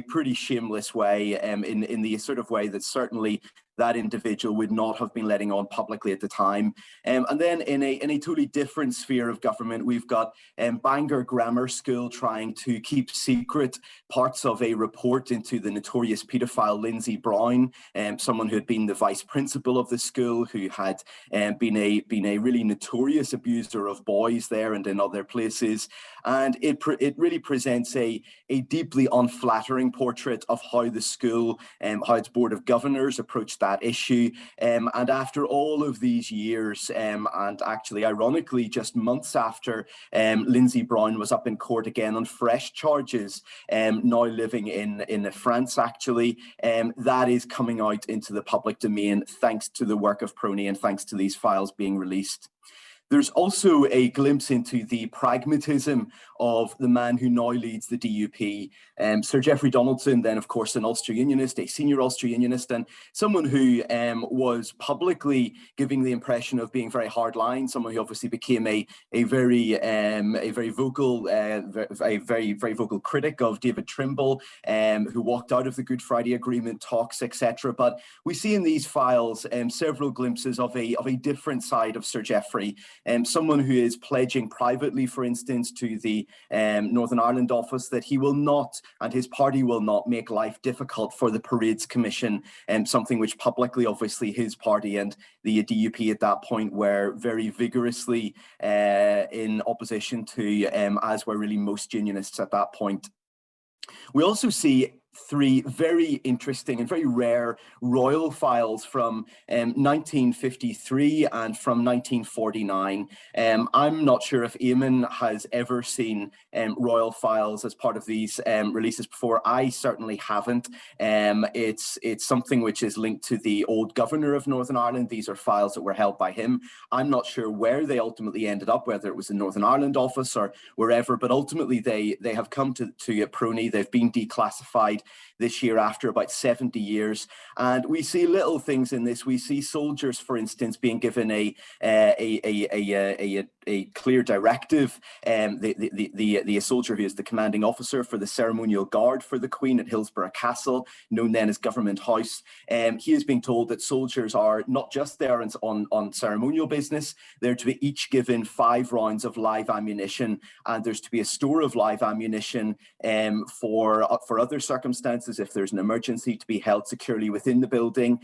pretty shameless way, in the sort of way that certainly that individual would not have been letting on publicly at the time. And then in a totally different sphere of government, we've got Bangor Grammar School trying to keep secret parts of a report into the notorious paedophile Lindsay Brown, someone who had been the vice principal of the school, who had been a really notorious abuser of boys there and in other places. And it really presents a deeply unflattering portrait of how the school, how its board of governors approached that issue. And after all of these years, and actually ironically just months after Lindsay Brown was up in court again on fresh charges, now living in France actually, that is coming out into the public domain thanks to the work of Prony and thanks to these files being released. There's also a glimpse into the pragmatism of the man who now leads the DUP, Sir Geoffrey Donaldson, then of course an Ulster Unionist, a senior Ulster Unionist, and someone who was publicly giving the impression of being very hardline, someone who obviously became a very vocal critic of David Trimble, who walked out of the Good Friday Agreement talks, etc. But we see in these files several glimpses of a different side of Sir Geoffrey. Someone who is pledging privately, for instance, to the Northern Ireland office that he will not, and his party will not, make life difficult for the Parades Commission, something which publicly, obviously, his party and the DUP at that point were very vigorously in opposition to, as were really most Unionists at that point. We also see three very interesting and very rare royal files from 1953 and from 1949. I'm not sure if Eamon has ever seen royal files as part of these releases before. I certainly haven't. It's something which is linked to the old governor of Northern Ireland. These are files that were held by him. I'm not sure where they ultimately ended up, whether it was the Northern Ireland office or wherever, but ultimately they have come to Prony. They've been declassified this year after about 70 years. And we see little things in this. We see soldiers, for instance, being given a clear directive. The soldier who is the commanding officer for the ceremonial guard for the Queen at Hillsborough Castle, known then as Government House, he is being told that soldiers are not just there on ceremonial business, they're to be each given 5 rounds of live ammunition, and there's to be a store of live ammunition for other circumstances circumstances, if there's an emergency, to be held securely within the building.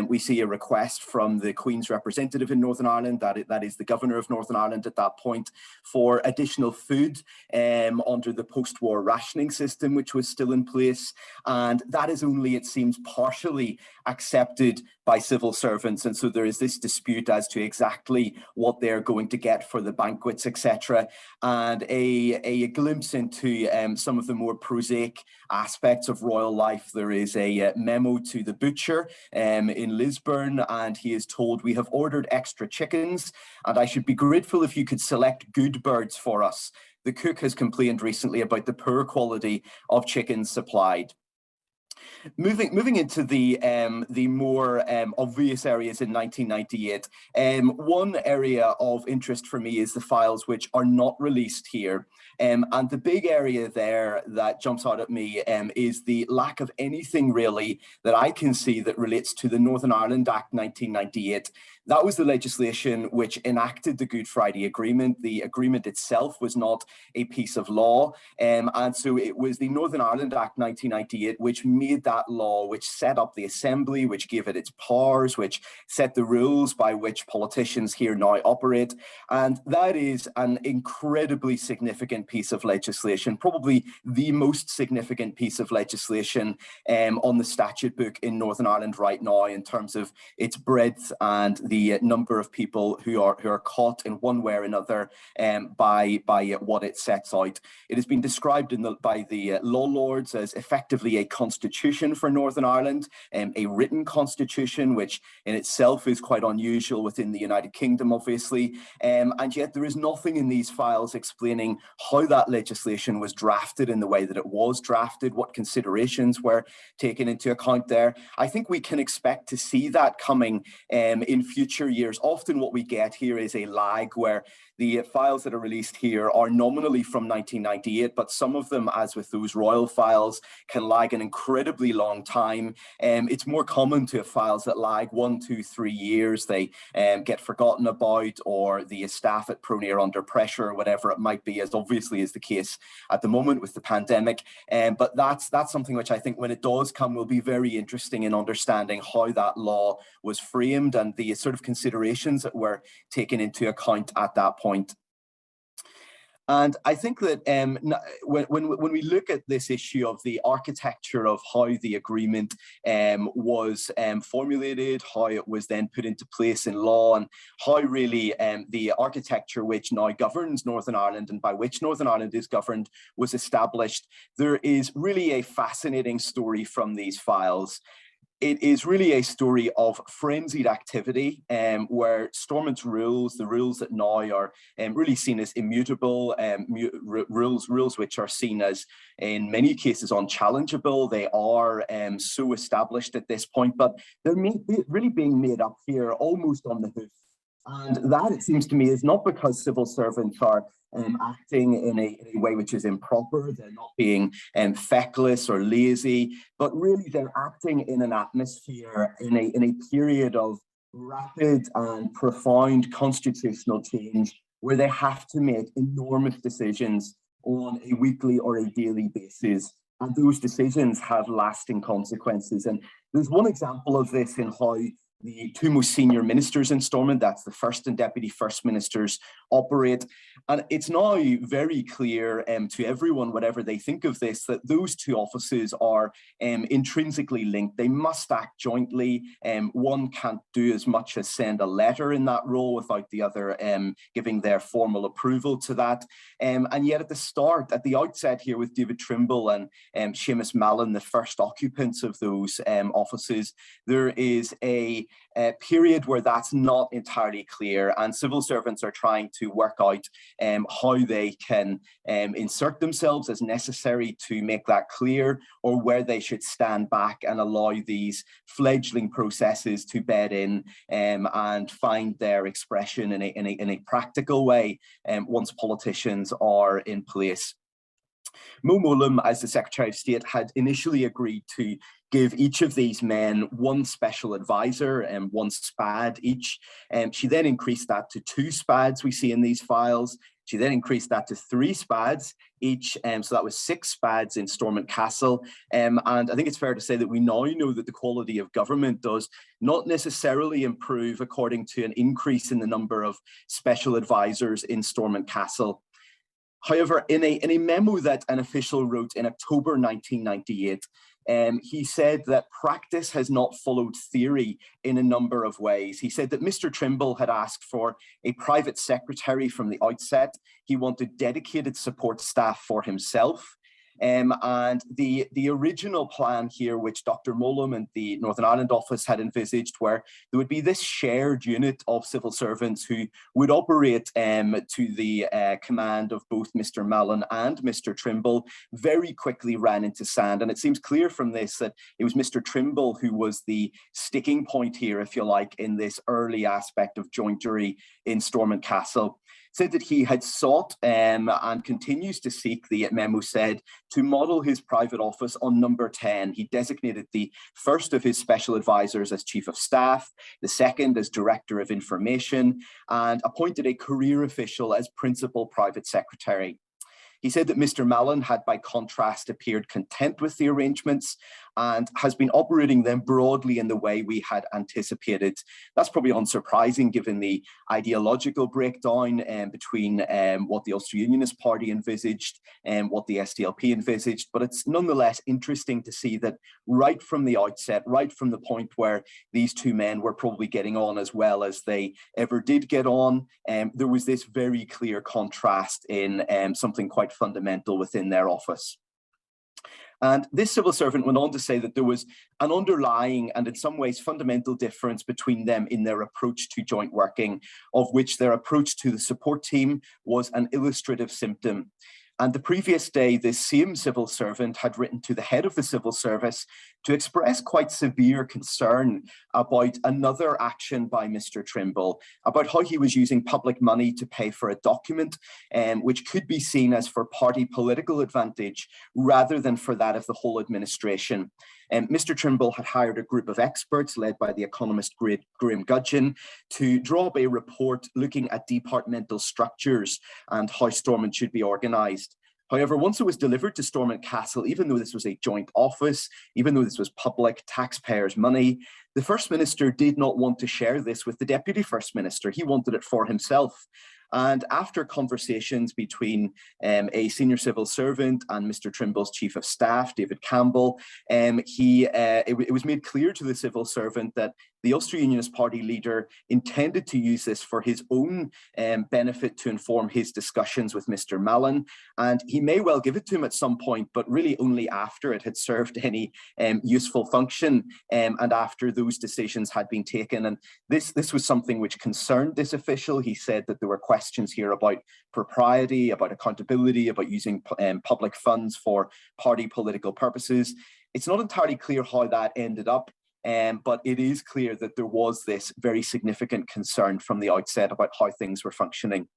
We see a request from the Queen's representative in Northern Ireland, that is the Governor of Northern Ireland at that point, for additional food under the post-war rationing system, which was still in place. And that is only, it seems, partially accepted by civil servants. And so there is this dispute as to exactly what they're going to get for the banquets, etc. And a glimpse into some of the more prosaic aspects of royal life. There is a memo to the butcher in Lisburn, and he is told, "We have ordered extra chickens, and I should be grateful if you could select good birds for us. The cook has complained recently about the poor quality of chickens supplied." Moving into the more obvious areas in 1998, one area of interest for me is the files which are not released here. And the big area there that jumps out at me is the lack of anything really that I can see that relates to the Northern Ireland Act 1998. That was the legislation which enacted the Good Friday Agreement. The agreement itself was not a piece of law. And so it was the Northern Ireland Act 1998 which made that law, which set up the Assembly, which gave it its powers, which set the rules by which politicians here now operate. And that is an incredibly significant piece of legislation, probably the most significant piece of legislation on the statute book in Northern Ireland right now in terms of its breadth and the number of people who are caught in one way or another by what it sets out. It has been described by the law lords as effectively a constitution for Northern Ireland, a written constitution, which in itself is quite unusual within the United Kingdom, obviously. And yet there is nothing in these files explaining how that legislation was drafted in the way that it was drafted, what considerations were taken into account there. I think we can expect to see that coming in future years. Often what we get here is a lag where the files that are released here are nominally from 1998, but some of them, as with those royal files, can lag an incredibly long time. It's more common to have files that lag 1, 2, 3 years. They get forgotten about, or the staff at Prony are under pressure, or whatever it might be, as obviously is the case at the moment with the pandemic. But that's something which I think when it does come will be very interesting in understanding how that law was framed and the sort of considerations that were taken into account at that point. And I think that when we look at this issue of the architecture of how the agreement was formulated, how it was then put into place in law, and how really the architecture which now governs Northern Ireland and by which Northern Ireland is governed was established, there is really a fascinating story from these files. It is really a story of frenzied activity where Stormont's rules, the rules that now are really seen as immutable, rules which are seen as, in many cases, unchallengeable. They are so established at this point, but they're really being made up here almost on the hoof. And that, it seems to me, is not because civil servants are acting in a way which is improper. They're not being feckless or lazy, but really they're acting in an atmosphere, in a period of rapid and profound constitutional change where they have to make enormous decisions on a weekly or a daily basis. And those decisions have lasting consequences. And there's one example of this in how the two most senior ministers in Stormont, that's the First and Deputy First Ministers, operate. And it's now very clear to everyone, whatever they think of this, that those two offices are intrinsically linked. They must act jointly. One can't do as much as send a letter in that role without the other giving their formal approval to that. And yet at the outset here with David Trimble and Seamus Mallon, the first occupants of those offices, there is a period where that's not entirely clear, and civil servants are trying to work out how they can insert themselves as necessary to make that clear, or where they should stand back and allow these fledgling processes to bed in and find their expression in a practical way once politicians are in place. Mo Mowlam, as the Secretary of State, had initially agreed to give each of these men one special advisor and one SPAD each. She then increased that to 2 SPADs we see in these files. She then increased that to 3 spads each, so that was 6 spads in Stormont Castle. And I think it's fair to say that we now know that the quality of government does not necessarily improve according to an increase in the number of special advisors in Stormont Castle. However, in a memo that an official wrote in October 1998, he said that practice has not followed theory in a number of ways. He said that Mr. Trimble had asked for a private secretary from the outset. He wanted dedicated support staff for himself. And the original plan here, which Dr. Mullum and the Northern Ireland office had envisaged, where there would be this shared unit of civil servants who would operate to the command of both Mr. Mallon and Mr. Trimble, very quickly ran into sand. And it seems clear from this that it was Mr. Trimble who was the sticking point here, if you like, in this early aspect of jointery in Stormont Castle. Said that he had sought and continues to seek, the memo said, to model his private office on number 10. He designated the first of his special advisors as chief of staff, the second as director of information, and appointed a career official as principal private secretary. He said that Mr. Mallon had, by contrast, appeared content with the arrangements and has been operating them broadly in the way we had anticipated. That's probably unsurprising given the ideological breakdown between what the Ulster-Unionist Party envisaged and what the SDLP envisaged, but it's nonetheless interesting to see that right from the outset, right from the point where these two men were probably getting on as well as they ever did get on, there was this very clear contrast in something quite fundamental within their office. And this civil servant went on to say that there was an underlying and in some ways fundamental difference between them in their approach to joint working, of which their approach to the support team was an illustrative symptom. And the previous day, this same civil servant had written to the head of the civil service to express quite severe concern about another action by Mr. Trimble, about how he was using public money to pay for a document, which could be seen as for party political advantage rather than for that of the whole administration. Mr. Trimble had hired a group of experts led by the economist Graham Gudgeon to draw up a report looking at departmental structures and how Stormont should be organised. However, once it was delivered to Stormont Castle, even though this was a joint office, even though this was public taxpayers' money, the First Minister did not want to share this with the Deputy First Minister. He wanted it for himself. And after conversations between a senior civil servant and Mr. Trimble's chief of staff, David Campbell, it was made clear to the civil servant that the Ulster Unionist Party leader intended to use this for his own benefit to inform his discussions with Mr. Mallon. And he may well give it to him at some point, but really only after it had served any useful function and after those decisions had been taken. And this was something which concerned this official. He said that there were questions here about propriety, about accountability, about using public funds for party political purposes. It's not entirely clear how that ended up. But it is clear that there was this very significant concern from the outset about how things were functioning.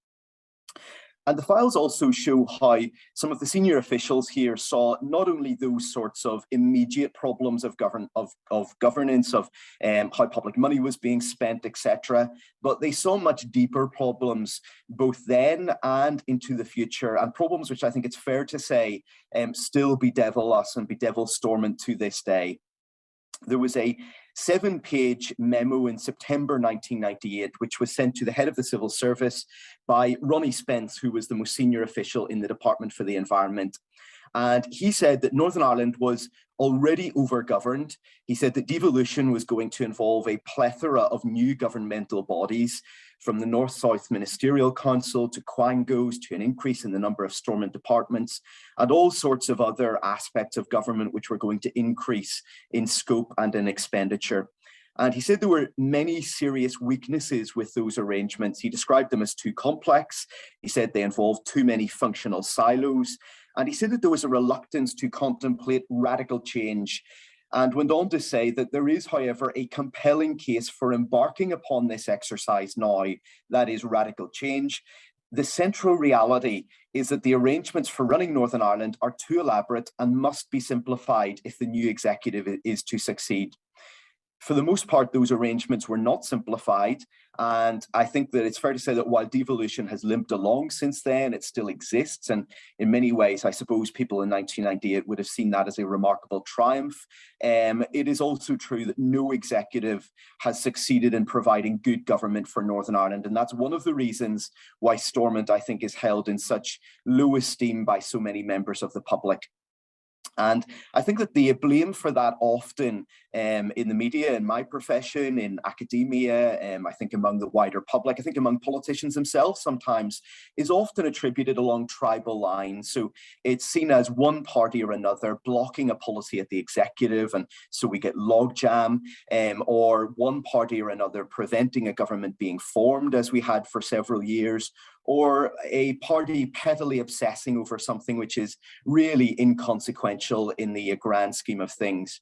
And the files also show how some of the senior officials here saw not only those sorts of immediate problems of governance, of how public money was being spent, etc., but they saw much deeper problems both then and into the future, and problems which I think it's fair to say still bedevil us and bedevil Stormont to this day. There was a 7-page memo in September 1998, which was sent to the head of the civil service by Ronnie Spence, who was the most senior official in the Department for the Environment. And he said that Northern Ireland was already overgoverned. He said that devolution was going to involve a plethora of new governmental bodies, from the North-South Ministerial Council to quangos to an increase in the number of Stormont departments and all sorts of other aspects of government which were going to increase in scope and in expenditure. And he said there were many serious weaknesses with those arrangements. He described them as too complex. He said they involved too many functional silos. And he said that there was a reluctance to contemplate radical change, and went on to say that there is, however, a compelling case for embarking upon this exercise now, that is radical change. The central reality is that the arrangements for running Northern Ireland are too elaborate and must be simplified if the new executive is to succeed. For the most part, those arrangements were not simplified. And I think that it's fair to say that while devolution has limped along since then, it still exists. And in many ways, I suppose people in 1998 would have seen that as a remarkable triumph. It is also true that no executive has succeeded in providing good government for Northern Ireland. And that's one of the reasons why Stormont, I think, is held in such low esteem by so many members of the public. And I think that the blame for that often in the media, in my profession, in academia, I think among the wider public, I think among politicians themselves sometimes, is often attributed along tribal lines. So it's seen as one party or another blocking a policy at the executive, and so we get logjam, or one party or another preventing a government being formed, as we had for several years, or a party pettily obsessing over something which is really inconsequential in the grand scheme of things.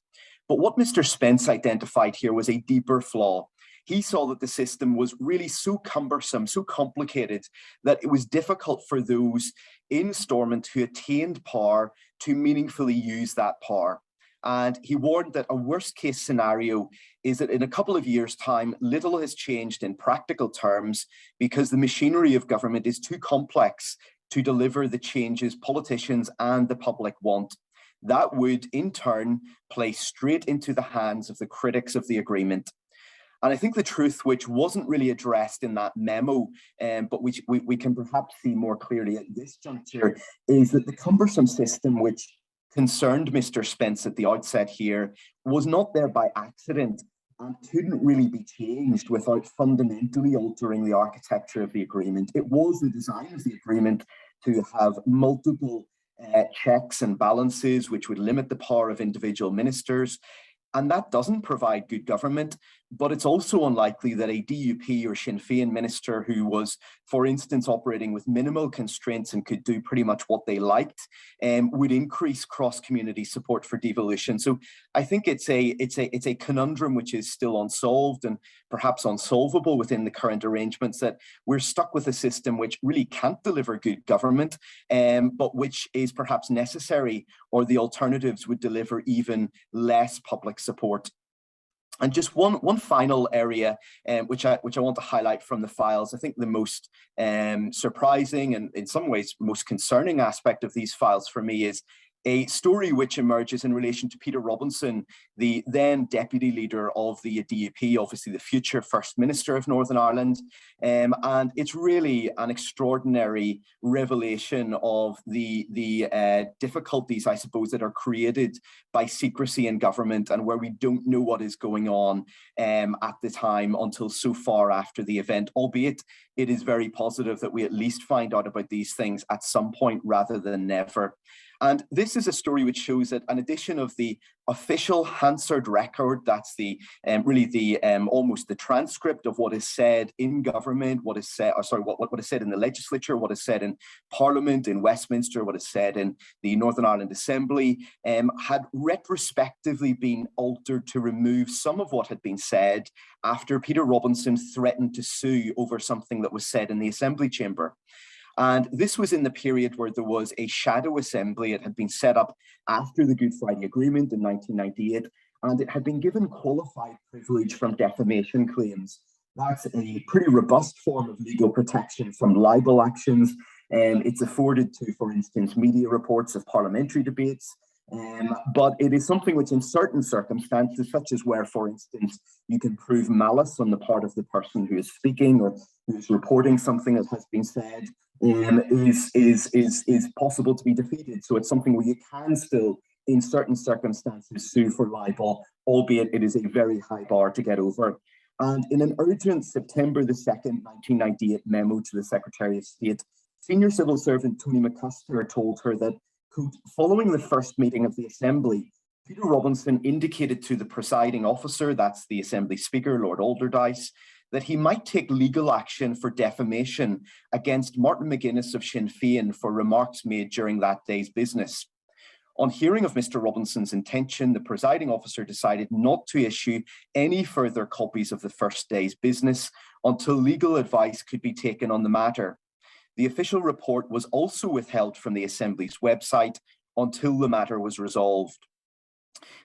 But what Mr. Spence identified here was a deeper flaw. He saw that the system was really so cumbersome, so complicated, that it was difficult for those in Stormont who attained power to meaningfully use that power. And he warned that a worst case scenario is that in a couple of years' time, little has changed in practical terms because the machinery of government is too complex to deliver the changes politicians and the public want. That would, in turn, play straight into the hands of the critics of the agreement. And I think the truth, which wasn't really addressed in that memo, but which we can perhaps see more clearly at this juncture, is that the cumbersome system which concerned Mr. Spence at the outset here was not there by accident and couldn't really be changed without fundamentally altering the architecture of the agreement. It was the design of the agreement to have multiple checks and balances which would limit the power of individual ministers. And that doesn't provide good government, but it's also unlikely that a DUP or Sinn Féin minister who was, for instance, operating with minimal constraints and could do pretty much what they liked, would increase cross-community support for devolution. So I think it's a conundrum which is still unsolved and perhaps unsolvable within the current arrangements, that we're stuck with a system which really can't deliver good government, but which is perhaps necessary, or the alternatives would deliver even less public support. And just one final area which I want to highlight from the files. I think the most surprising and in some ways most concerning aspect of these files for me is a story which emerges in relation to Peter Robinson, the then deputy leader of the DUP, obviously the future First Minister of Northern Ireland. And it's really an extraordinary revelation of the difficulties, I suppose, that are created by secrecy in government, and where we don't know what is going on at the time until so far after the event, albeit it is very positive that we at least find out about these things at some point rather than never. And this is a story which shows that an addition of the official Hansard record, that's the really the almost the transcript of what is said in government, what is said, what is said in the legislature, what is said in Parliament, in Westminster, what is said in the Northern Ireland Assembly, had retrospectively been altered to remove some of what had been said after Peter Robinson threatened to sue over something that was said in the Assembly chamber. And this was in the period where there was a shadow assembly. It had been set up after the Good Friday Agreement in 1998, and it had been given qualified privilege from defamation claims. That's a pretty robust form of legal protection from libel actions. It's afforded to, for instance, media reports of parliamentary debates. But it is something which in certain circumstances, such as where, for instance, you can prove malice on the part of the person who is speaking or who is reporting something that has been said, is possible to be defeated. So it's something where you can still, in certain circumstances, sue for libel, albeit it is a very high bar to get over. And in an urgent September the 2nd, 1998 memo to the Secretary of State, senior civil servant Tony McCusker told her that, quote, following the first meeting of the Assembly, Peter Robinson indicated to the presiding officer, that's the Assembly Speaker, Lord Alderdice, that he might take legal action for defamation against Martin McGuinness of Sinn Féin for remarks made during that day's business. On hearing of Mr. Robinson's intention, the presiding officer decided not to issue any further copies of the first day's business until legal advice could be taken on the matter. The official report was also withheld from the Assembly's website until the matter was resolved.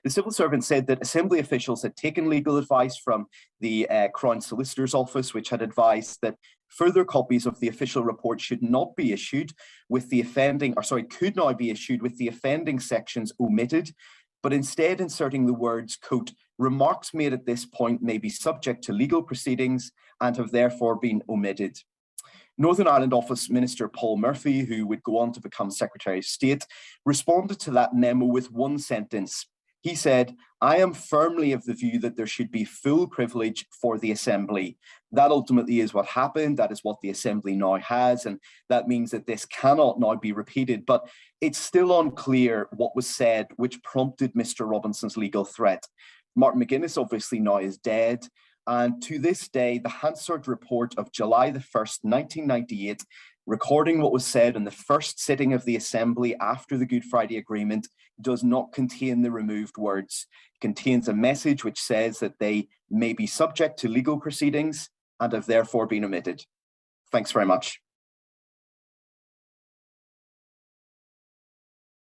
The civil servant said that Assembly officials had taken legal advice from the Crown Solicitor's Office, which had advised that further copies of the official report should not be issued with the offending, could now be issued with the offending sections omitted, but instead inserting the words, quote, remarks made at this point may be subject to legal proceedings and have therefore been omitted. Northern Ireland Office Minister Paul Murphy, who would go on to become Secretary of State, responded to that memo with one sentence. He said, I am firmly of the view that there should be full privilege for the Assembly. That ultimately is what happened. That is what the Assembly now has. And that means that this cannot now be repeated. But it's still unclear what was said, which prompted Mr. Robinson's legal threat. Martin McGuinness obviously now is dead. And to this day, the Hansard report of July the 1st, 1998, recording what was said in the first sitting of the Assembly after the Good Friday Agreement, does not contain the removed words. It contains a message which says that they may be subject to legal proceedings and have therefore been omitted. Thanks very much.